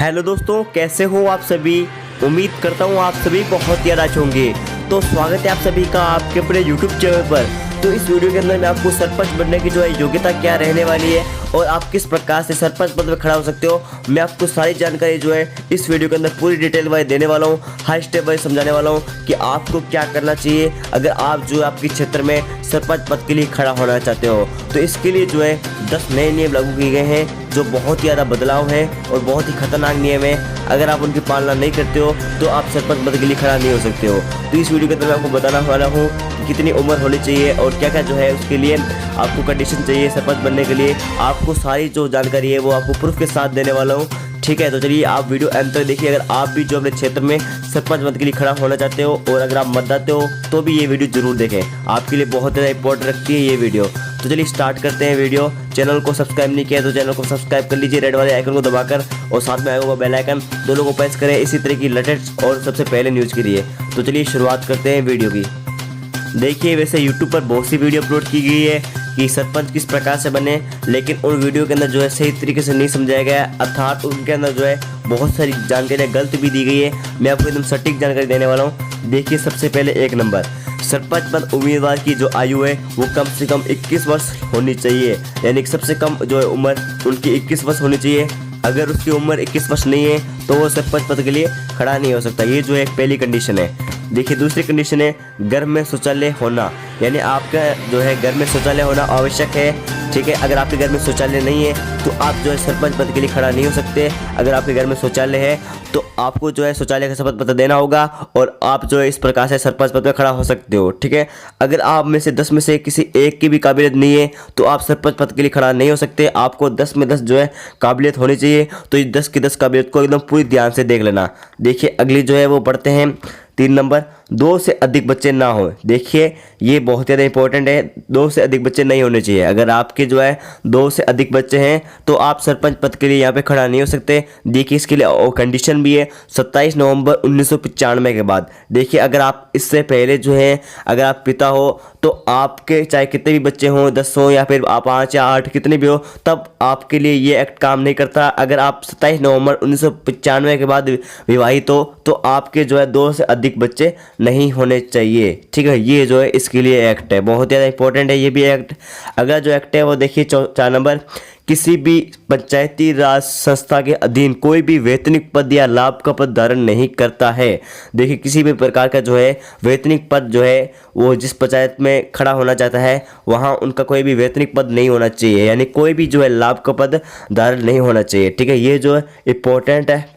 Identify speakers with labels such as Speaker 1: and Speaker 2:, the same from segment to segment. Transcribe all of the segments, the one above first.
Speaker 1: Hello दोस्तों, कैसे हो आप सभी। उम्मीद करता हूँ आप सभी बहुत ज़्यादा अच्छे होंगे। तो स्वागत है आप सभी का आपके अपने यूट्यूब चैनल पर। तो इस वीडियो के अंदर मैं आपको सरपंच बनने की जो है योग्यता क्या रहने वाली है और आप किस प्रकार से सरपंच पद पर खड़ा हो सकते हो, मैं आपको सारी जानकारी जो है इस वीडियो के अंदर पूरी डिटेल वाइज देने वाला हूँ। हर स्टेप वाइज समझाने वाला हूँ कि आपको क्या करना चाहिए अगर आप जो है आपके क्षेत्र में सरपंच पद के लिए खड़ा होना चाहते हो। तो इसके लिए जो है 10 नए नियम लागू किए गए हैं जो बहुत ही ज़्यादा बदलाव है और बहुत ही खतरनाक नियम है। अगर आप उनकी पालना नहीं करते हो तो आप सरपंच पद के लिए खड़ा नहीं हो सकते हो। तो इस वीडियो के अंदर मैं आपको बताना वाला हूँ कि कितनी उम्र होनी चाहिए और क्या क्या जो है उसके लिए आपको कंडीशन चाहिए सरपंच बनने के लिए। आपको सारी जो जानकारी है वो आपको प्रूफ के साथ देने वाला हूँ। ठीक है, तो चलिए आप वीडियो अंत तक देखिए। अगर आप भी जो अपने क्षेत्र में सरपंच पद के लिए खड़ा होना चाहते हो और अगर आप मतदाते हो तो भी ये वीडियो जरूर देखें, आपके लिए बहुत ज़्यादा इंपॉर्टेंट रखती है ये वीडियो। तो चलिए स्टार्ट करते हैं वीडियो। चैनल को सब्सक्राइब नहीं किया तो चैनल को सब्सक्राइब कर लीजिए रेड वाले आइकन को दबाकर, और साथ में आएगा बेल आइकन, दोनों को प्रेस करें इसी तरह की लेटेस्ट और सबसे पहले न्यूज़ के लिए। तो चलिए शुरुआत करते हैं वीडियो की। देखिए, वैसे यूट्यूब पर बहुत सी वीडियो अपलोड की गई है कि सरपंच किस प्रकार से बने, लेकिन उन वीडियो के अंदर जो है सही तरीके से नहीं समझाया गया है, अर्थात उनके अंदर जो है बहुत सारी जानकारियाँ गलत भी दी गई है। मैं आपको एकदम सटीक जानकारी देने वाला हूँ। देखिए, सबसे पहले 1 नंबर, सरपंच पद उम्मीदवार की जो आयु है वो कम से कम 21 वर्ष होनी चाहिए, यानी कि सबसे कम जो है उम्र उनकी 21 वर्ष होनी चाहिए। अगर उसकी उम्र 21 वर्ष नहीं है तो वो सरपंच पद के लिए खड़ा नहीं हो सकता। ये जो है पहली कंडीशन है। देखिए, दूसरी कंडीशन है घर में शौचालय होना, यानी आपका जो है घर में शौचालय होना आवश्यक है। ठीक है, अगर आपके घर में शौचालय नहीं है तो आप जो है सरपंच पद के लिए खड़ा नहीं हो सकते। अगर आपके घर में शौचालय है तो आपको जो है शौचालय का शपथ पत्र देना होगा और आप जो है इस प्रकार से सरपंच पद पर खड़ा हो सकते हो। ठीक है, अगर आप में से 10 में से किसी एक की भी काबिलियत नहीं है तो आप सरपंच पद के लिए खड़ा नहीं हो सकते। आपको 10 में 10 जो है काबिलियत होनी चाहिए। तो इस 10 की 10 काबिलियत को एकदम पूरी ध्यान से देख लेना। देखिए, अगली जो है वो पढ़ते हैं 3 नंबर, 2 से अधिक बच्चे ना हो। देखिए, ये बहुत ज़्यादा इंपॉर्टेंट है। 2 से अधिक बच्चे नहीं होने चाहिए। अगर आपके जो है 2 से अधिक बच्चे हैं तो आप सरपंच पद के लिए यहाँ पे खड़ा नहीं हो सकते। देखिए, इसके लिए कंडीशन भी है 27 नवंबर 1995 के बाद। देखिए, अगर आप इससे पहले जो है अगर आप पिता हो तो आपके चाहे कितने भी बच्चे हों, 10 हो या फिर आप 5 या 8 कितने भी हो, तब आपके लिए ये एक्ट काम नहीं करता। अगर आप 27 नवंबर 1995 के बाद विवाहित हो तो आपके जो है 2 से अधिक बच्चे नहीं होने चाहिए। ठीक है, ये जो है इसके लिए एक्ट है, बहुत ज़्यादा इंपॉर्टेंट है ये भी एक्ट। अगला जो एक्ट है वो देखिए 4 नंबर, किसी भी पंचायती राज संस्था के अधीन कोई भी वेतनिक पद या लाभ का पद धारण नहीं करता है। देखिए, किसी भी प्रकार का जो है वेतनिक पद जो है वो जिस पंचायत में खड़ा होना चाहता है वहाँ उनका कोई भी वेतनिक पद नहीं होना चाहिए, यानी कोई भी जो है लाभ का पद धारण नहीं होना चाहिए। ठीक है, ये जो है इम्पोर्टेंट है,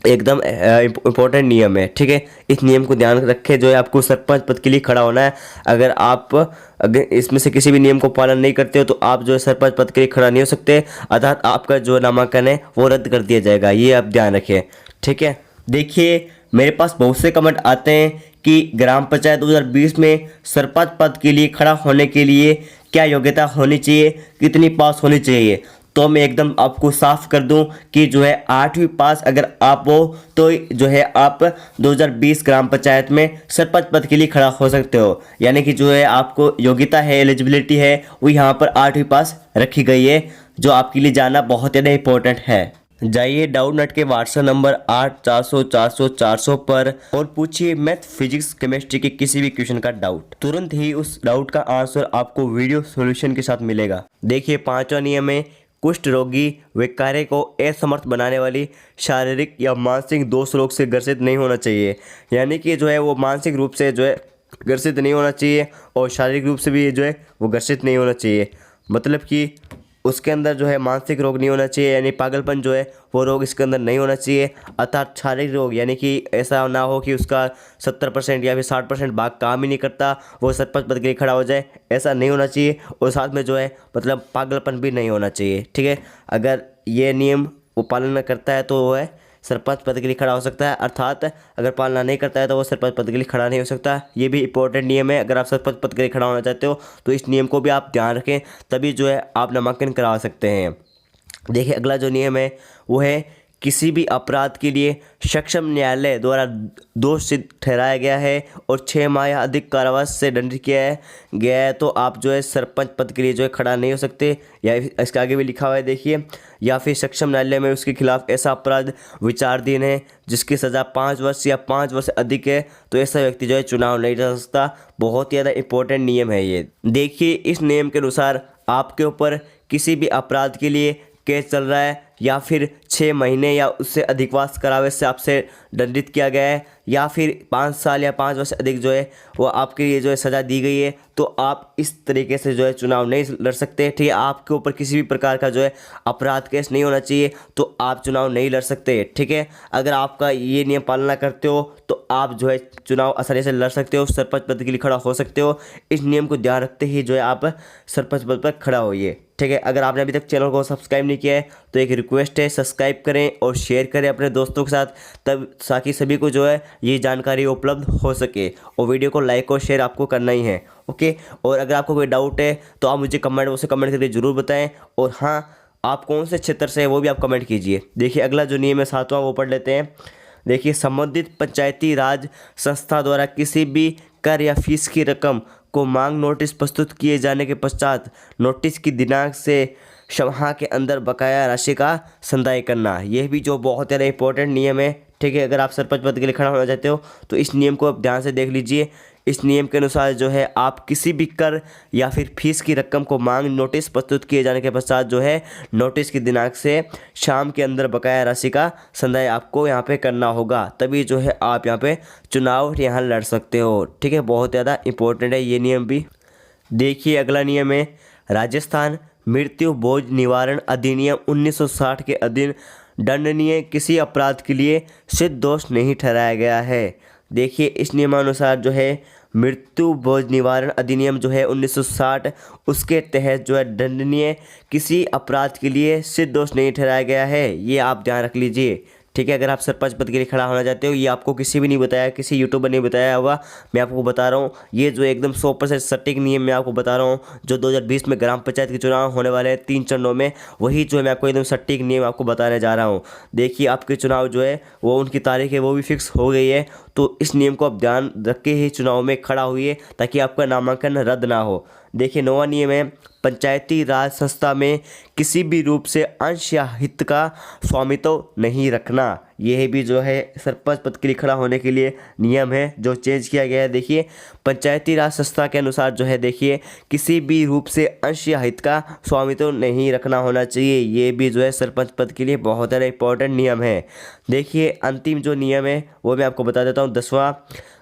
Speaker 1: एकदम इम्पोर्टेंट नियम है। ठीक है, इस नियम को ध्यान रखें। जो है आपको सरपंच पद के लिए खड़ा होना है। अगर इसमें से किसी भी नियम को पालन नहीं करते हो तो आप जो है सरपंच पद के लिए खड़ा नहीं हो सकते, अर्थात आपका जो नामांकन है वो रद्द कर दिया जाएगा। ये आप ध्यान रखें। ठीक है, देखिए, मेरे पास बहुत से कमेंट आते हैं कि ग्राम पंचायत 2020 में सरपंच पद के लिए खड़ा होने के लिए क्या योग्यता होनी चाहिए, कितनी पास होनी चाहिए। तो मैं एकदम आपको साफ कर दूं कि जो है 8वीं पास अगर आप हो तो जो है आप 2020 ग्राम पंचायत में सरपंच पद के लिए खड़ा हो सकते हो, यानी कि जो है आपको योग्यता है, एलिजिबिलिटी है वो यहाँ पर 8वीं पास रखी गई है, जो आपके लिए जानना बहुत ज़्यादा इंपॉर्टेंट है। जाइए डाउट नेट के व्हाट्सएप नंबर 8400 पर और पूछिए मैथ, फिजिक्स, केमिस्ट्री के किसी भी क्वेश्चन का डाउट। तुरंत ही उस डाउट का आंसर आपको वीडियो सॉल्यूशन के साथ मिलेगा। देखिए, 5वां नियम है, कुष्ठ रोगी व कार्य को असमर्थ बनाने वाली शारीरिक या मानसिक दोष रोग से ग्रसित नहीं होना चाहिए, यानी कि जो है वो मानसिक रूप से जो है ग्रसित नहीं होना चाहिए और शारीरिक रूप से भी जो है वो ग्रसित नहीं होना चाहिए। मतलब कि उसके अंदर जो है मानसिक रोग नहीं होना चाहिए, यानी पागलपन जो है वो रोग इसके अंदर नहीं होना चाहिए। अर्थात शारीरिक रोग, यानी कि ऐसा ना हो कि उसका 70% या फिर 60% भाग काम ही नहीं करता, वो सरपंच पद के लिए खड़ा हो जाए, ऐसा नहीं होना चाहिए। और साथ में जो है मतलब पागलपन भी नहीं होना चाहिए। ठीक है, अगर ये नियम वो पालन करता है तो वो है सरपंच पद के लिए खड़ा हो सकता है, अर्थात अगर पालना नहीं करता है तो वो सरपंच पद के लिए खड़ा नहीं हो सकता। ये भी इंपॉर्टेंट नियम है। अगर आप सरपंच पद के लिए खड़ा होना चाहते हो तो इस नियम को भी आप ध्यान रखें, तभी जो है आप नामांकन करा सकते हैं। देखिए, अगला जो नियम है वो है किसी भी अपराध के लिए सक्षम न्यायालय द्वारा दोष सिद्ध ठहराया गया है और 6 माह या अधिक कारावास से दंडित किया गया है तो आप जो है सरपंच पद के लिए जो है खड़ा नहीं हो सकते। या इसके आगे भी लिखा हुआ है देखिए, या फिर सक्षम न्यायालय में उसके खिलाफ ऐसा अपराध विचाराधीन है जिसकी सज़ा 5 वर्ष या 5 वर्ष से अधिक है तो ऐसा व्यक्ति जो है चुनाव नहीं लड़ सकता। बहुत ही ज़्यादा इंपॉर्टेंट नियम है ये। देखिए इस नियम के अनुसार आपके ऊपर किसी भी अपराध के लिए केस चल रहा है या फिर 6 महीने या उससे अधिकवास कारावास से आपसे दंडित किया गया है या फिर 5 साल या 5 वर्ष अधिक जो है वो आपके लिए जो है सज़ा दी गई है तो आप इस तरीके से जो है चुनाव नहीं लड़ सकते। ठीक है, आपके ऊपर किसी भी प्रकार का जो है अपराध केस नहीं होना चाहिए तो आप चुनाव नहीं लड़ सकते। ठीक है, अगर आपका ये नियम पालना करते हो तो आप जो है चुनाव आसानी से लड़ सकते हो, सरपंच पद के लिए खड़ा हो सकते हो। इस नियम को ध्यान रखते ही जो है आप सरपंच पद पर खड़ा होइए। ठीक है, अगर आपने अभी तक चैनल को सब्सक्राइब नहीं किया है तो एक रिक्वेस्ट है, सब्सक्राइब करें और शेयर करें अपने दोस्तों के साथ, तब ताकि सभी को जो है ये जानकारी उपलब्ध हो सके। और वीडियो को लाइक और शेयर आपको करना ही है। ओके, और अगर आपको कोई डाउट है तो आप मुझे कमेंट बॉक्स में कमेंट करके ज़रूर बताएं। और हाँ, आप कौन से क्षेत्र से है वो भी आप कमेंट कीजिए। देखिए अगला जो नियम है 7वां वो पढ़ लेते हैं। देखिए, संबंधित पंचायती राज संस्था द्वारा किसी भी कर या फीस की रकम को मांग नोटिस प्रस्तुत किए जाने के पश्चात नोटिस की दिनांक से 6 माह के अंदर बकाया राशि का संदाय करना, यह भी जो बहुत ज़्यादा इंपॉर्टेंट नियम है। ठीक है, अगर आप सरपंच पद के लिए खड़ा होना चाहते हो तो इस नियम को आप ध्यान से देख लीजिए। इस नियम के अनुसार जो है आप किसी भी कर या फिर फीस की रकम को मांग नोटिस प्रस्तुत किए जाने के पश्चात जो है नोटिस की दिनांक से शाम के अंदर बकाया राशि का संदाय आपको यहाँ पे करना होगा, तभी जो है आप यहाँ पे चुनाव यहाँ लड़ सकते हो। ठीक है, बहुत ज़्यादा इंपॉर्टेंट है ये नियम भी। देखिए अगला नियम है राजस्थान मृत्यु बोझ निवारण अधिनियम 1960 के अधीन दंडनीय किसी अपराध के लिए सिद्ध दोष नहीं ठहराया गया है। देखिए इस नियमानुसार जो है मृत्यु बोझ निवारण अधिनियम जो है 1960 उसके तहत जो है दंडनीय किसी अपराध के लिए सिद्ध दोष नहीं ठहराया गया है, ये आप ध्यान रख लीजिए। ठीक है, अगर आप सरपंच पद के लिए खड़ा होना चाहते हो, ये आपको किसी भी नहीं बताया, किसी यूट्यूबर ने बताया होगा, मैं आपको बता रहा हूँ। ये जो एकदम 100% सटीक नियम मैं आपको बता रहा हूँ, जो 2020 में ग्राम पंचायत के चुनाव होने वाले हैं 3 चरणों में, वही जो है मैं आपको एकदम सटीक नियम आपको बताने जा रहा हूँ। देखिए आपके चुनाव जो है वो उनकी तारीख है वो भी फिक्स हो गई है, तो इस नियम को आप ध्यान रख के ही चुनाव में खड़ा हुई ताकि आपका नामांकन रद्द ना हो। देखिए 9वां नियम है पंचायती राज संस्था में किसी भी रूप से अंश या हित का स्वामित्व नहीं रखना, यह भी जो है सरपंच पद के लिए खड़ा होने के लिए नियम है जो चेंज किया गया है। देखिए पंचायती राज संस्था के अनुसार जो है देखिए किसी भी रूप से अंश या हित का स्वामित्व नहीं रखना होना चाहिए, ये भी जो है सरपंच पद के लिए बहुत ज़्यादा इंपॉर्टेंट नियम है। देखिए अंतिम जो नियम है वो मैं आपको बता देता हूँ। 10वां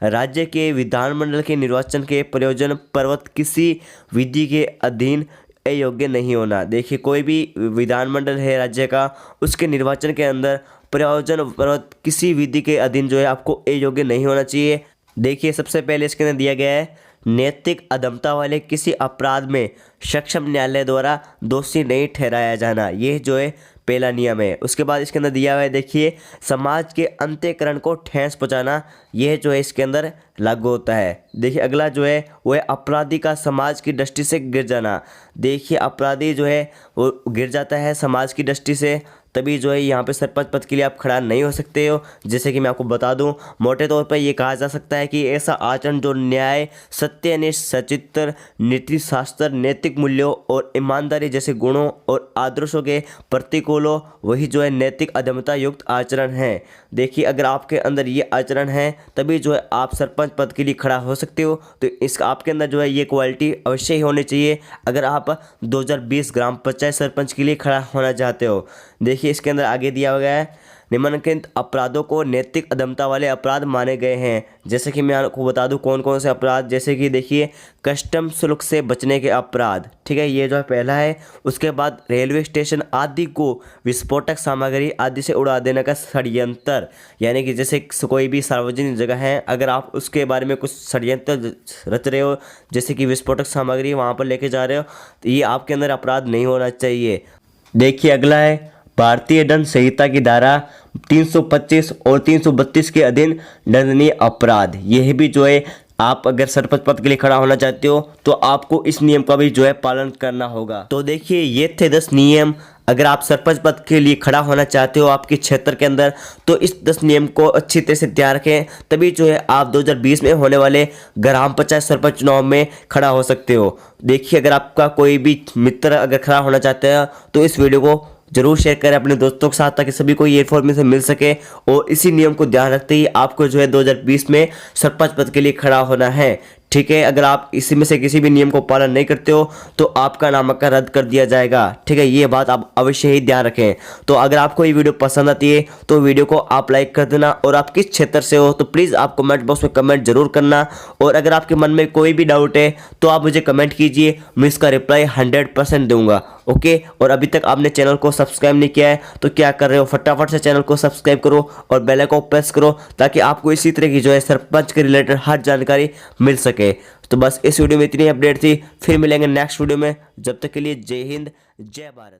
Speaker 1: राज्य के विधानमंडल के निर्वाचन के प्रयोजन पर्वत किसी विधि के अधीन अयोग्य नहीं होना। देखिए कोई भी विधानमंडल है राज्य का, उसके निर्वाचन के अंदर प्रयोजन पर्वत किसी विधि के अधीन जो है आपको अयोग्य नहीं होना चाहिए। देखिए सबसे पहले इसके अंदर दिया गया है नैतिक अधमता वाले किसी अपराध में सक्षम न्यायालय द्वारा दोषी नहीं ठहराया जाना, यह जो है पहला नियम है। उसके बाद इसके अंदर दिया हुआ है देखिए समाज के अंत्यकरण को ठेस पहुंचाना, यह जो है इसके अंदर लागू होता है। देखिए अगला जो है वो है अपराधी का समाज की दृष्टि से गिर जाना। देखिए अपराधी जो है वो गिर जाता है समाज की दृष्टि से, तभी जो है यहाँ पे सरपंच पद के लिए आप खड़ा नहीं हो सकते हो। जैसे कि मैं आपको बता दूं, मोटे तौर पर ये कहा जा सकता है कि ऐसा आचरण जो न्याय, सत्यनिष्ठ, सचित्र, नीति शास्त्र, नैतिक मूल्यों और ईमानदारी जैसे गुणों और आदर्शों के प्रतिकूल हो, वही जो है नैतिक अधमता युक्त आचरण है। देखिए अगर आपके अंदर ये आचरण है तभी जो है आप सरपंच पद के लिए खड़ा हो सकते हो। तो इस आपके अंदर जो है ये क्वालिटी अवश्य ही होनी चाहिए अगर आप 2020 ग्राम पंचायत सरपंच के लिए खड़ा होना चाहते हो। देखिए इसके अंदर आगे दिया गया है निम्नलिखित अपराधों को नैतिक अधमता वाले अपराध माने गए हैं। जैसे कि मैं आपको बता दूं कौन कौन से अपराध, जैसे कि देखिए कस्टम शुल्क से बचने के अपराध, ठीक है, ये जो है पहला है। उसके बाद रेलवे स्टेशन आदि को विस्फोटक सामग्री आदि से उड़ा देने का षड्यंत्र, यानी कि जैसे कोई भी सार्वजनिक जगह है अगर आप उसके बारे में कुछ षड्यंत्र रच रहे हो, जैसे कि विस्फोटक सामग्री वहाँ पर लेके जा रहे हो, तो ये आपके अंदर अपराध नहीं होना चाहिए। देखिए अगला है भारतीय दंड संहिता की धारा 325 और 332 के अधीन दंडनीय अपराध, यह भी जो है आप अगर सरपंच पद के लिए खड़ा होना चाहते हो तो आपको इस नियम का भी जो है पालन करना होगा। तो देखिए ये थे 10 नियम। अगर आप सरपंच पद के लिए खड़ा होना चाहते हो आपके क्षेत्र के अंदर, तो इस 10 नियम को अच्छी तरह से ध्यान रखें, तभी जो है आप 2020 में होने वाले ग्राम पंचायत सरपंच चुनाव में खड़ा हो सकते हो। देखिए, अगर आपका कोई भी मित्र अगर खड़ा होना चाहते हैं तो इस वीडियो को जरूर शेयर करें अपने दोस्तों के साथ, ताकि सभी को ये इन्फॉर्मेशन मिल सके। और इसी नियम को ध्यान रखते ही आपको जो है 2020 में सरपंच पद के लिए खड़ा होना है। ठीक है, अगर आप इसी में से किसी भी नियम को पालन नहीं करते हो तो आपका नामांकन रद्द कर दिया जाएगा। ठीक है, ये बात आप अवश्य ही ध्यान रखें। तो अगर आपको ये वीडियो पसंद आती है तो वीडियो को आप लाइक कर देना, और आप किस क्षेत्र से हो तो प्लीज़ आप कमेंट बॉक्स में कमेंट जरूर करना। और अगर आपके मन में कोई भी डाउट है तो आप मुझे कमेंट कीजिए, मैं इसका रिप्लाई 100% दूंगा। ओके, और अभी तक आपने चैनल को सब्सक्राइब नहीं किया है तो क्या कर रहे हो, फटाफट से चैनल को सब्सक्राइब करो और बेल आइकन को प्रेस करो, ताकि आपको इसी तरह की जो है सरपंच के रिलेटेड हर जानकारी मिल सके। तो बस इस वीडियो में इतनी अपडेट थी, फिर मिलेंगे नेक्स्ट वीडियो में। जब तक के लिए जय हिंद, जय भारत।